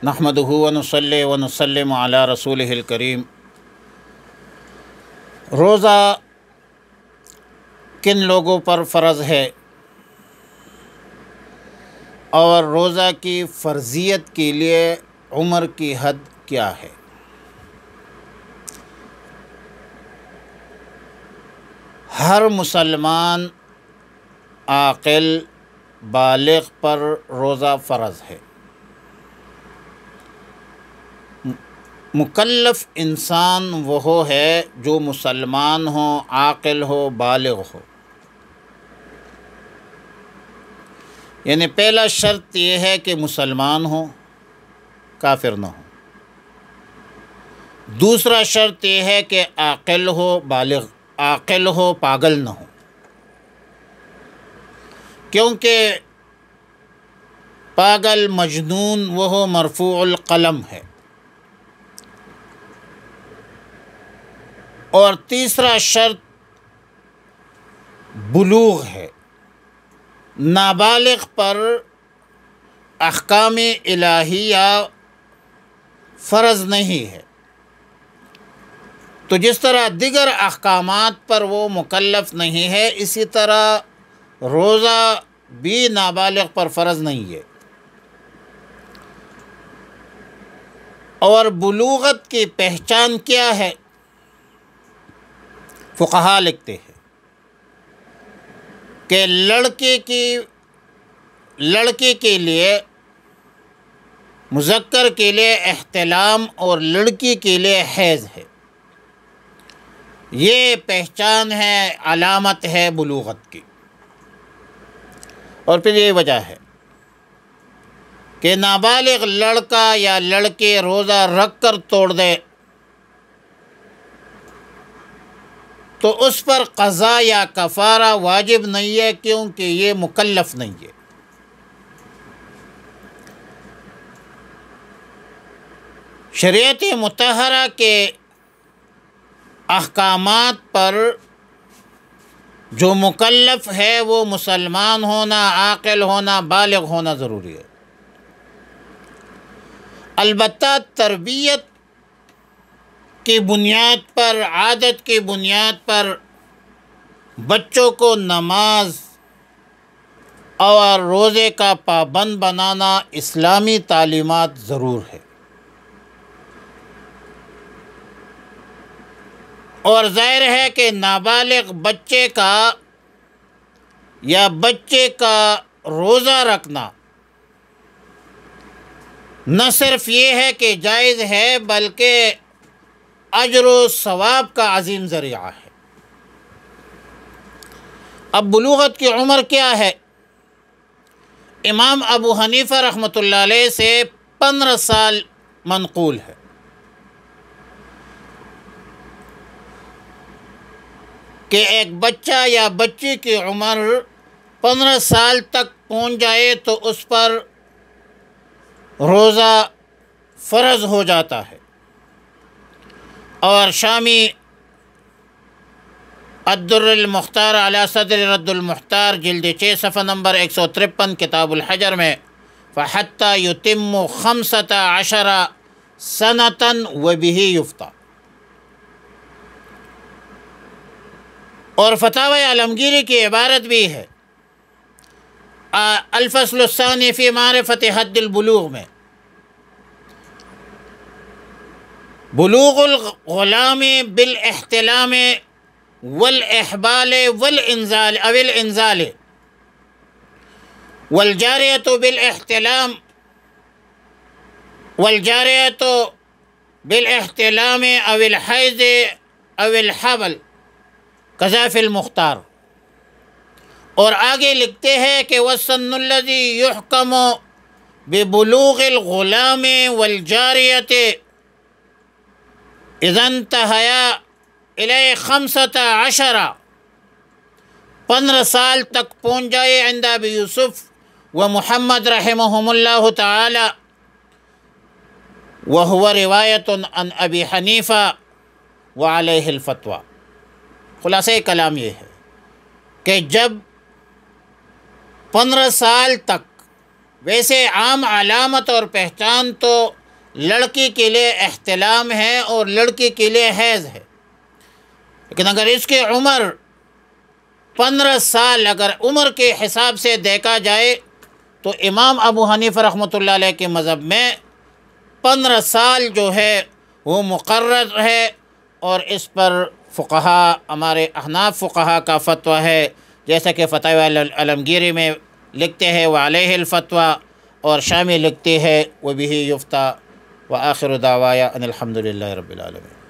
نحمدہ ونصلی ونسلم علی رسولہ الکریم۔ روزہ کن لوگوں پر فرض ہے اور روزہ کی فرضیت کے لیے عمر کی حد کیا ہے؟ ہر مسلمان عاقل بالغ پر روزہ فرض ہے۔ مکلف انسان وہ ہے جو مسلمان ہو، عاقل ہو، بالغ ہو۔ یعنی پہلا شرط یہ ہے کہ مسلمان ہو، کافر نہ ہو۔ دوسرا شرط یہ ہے کہ عاقل ہو، بالغ عاقل ہو، پاگل نہ ہو، کیونکہ پاگل مجنون وہ مرفوع القلم ہے۔ اور تیسرا شرط بلوغ ہے۔ نابالغ پر احکام الہیہ فرض نہیں ہے، تو جس طرح دیگر احکامات پر وہ مکلف نہیں ہے، اسی طرح روزہ بھی نابالغ پر فرض نہیں ہے۔ اور بلوغت کی پہچان کیا ہے؟ فقہاء لکھتے ہیں کہ لڑکے کے لیے، مذکر کے لیے احتلام اور لڑکی کے لیے حیض ہے۔ یہ پہچان ہے، علامت ہے بلوغت کی۔ اور پھر یہ وجہ ہے کہ نابالغ لڑکا یا لڑکے روزہ رکھ کر توڑ دے تو اس پر قضا یا کفارہ واجب نہیں ہے، کیونکہ یہ مکلف نہیں ہے۔ شریعت مطہرہ کے احکامات پر جو مکلف ہے وہ مسلمان ہونا، عاقل ہونا، بالغ ہونا ضروری ہے۔ البتہ تربیت کی بنیاد پر، عادت کی بنیاد پر بچوں کو نماز اور روزے کا پابند بنانا اسلامی تعلیمات ضرور ہے۔ اور ظاہر ہے کہ نابالغ بچے کا روزہ رکھنا نہ صرف یہ ہے کہ جائز ہے، بلکہ اجر و ثواب کا عظیم ذریعہ ہے۔ اب بلوغت کی عمر کیا ہے؟ امام ابو حنیفہ رحمۃ اللہ علیہ سے 15 سال منقول ہے۔ کہ ایک بچہ یا بچی کی عمر 15 سال تک پہنچ جائے تو اس پر روزہ فرض ہو جاتا ہے۔ اور شامی الدر المختار علی صدر رد المحتار جلد 6 صفحہ نمبر 153 کتاب الحجر میں فَحَتَّى يُتِمُّ 15 سَنَةً وَبِهِ يُفْتَى۔ اور فتاوی عالمگیری کی عبارت بھی ہے الفصل الثانی فی معرفت حد البلوغ میں، بلوغ الغلام بالاحتلام والاحبال والانزال او الانزال والجاریۃ بالاحتلام او الحیض او الحبل قضا فی المختار۔ اور آگے لکھتے ہیں کہ والسن الذی یحکم ببلوغ الغلام والجاریۃ اذا انتہیا الی 15 سال تک پہنچ جائے عند ابی یوسف و محمد رحمہم اللہ تعالی وہو روایت عن ابی حنیفہ وعلیہ الفتویٰ۔ خلاصہ کلام یہ ہے کہ جب 15 سال تک ویسے عام علامت اور پہچان تو لڑکی کے لیے احتلام ہے اور لڑکی کے لیے حیض ہے، لیکن اگر اس کی عمر 15 سال اگر عمر کے حساب سے دیکھا جائے تو امام ابو حنیفہ رحمۃ اللہ علیہ کے مذہب میں 15 سال جو ہے وہ مقرر ہے، اور اس پر فقہا ہمارے احناف فقہا کا فتویٰ ہے، جیسا کہ فتاوی علمگیری میں لکھتے ہیں وعلیہ الفتویٰ، اور شامی لکھتے ہیں وبہ یفتیٰ، وآخر دعوایا ان الحمد للہ رب العالمین۔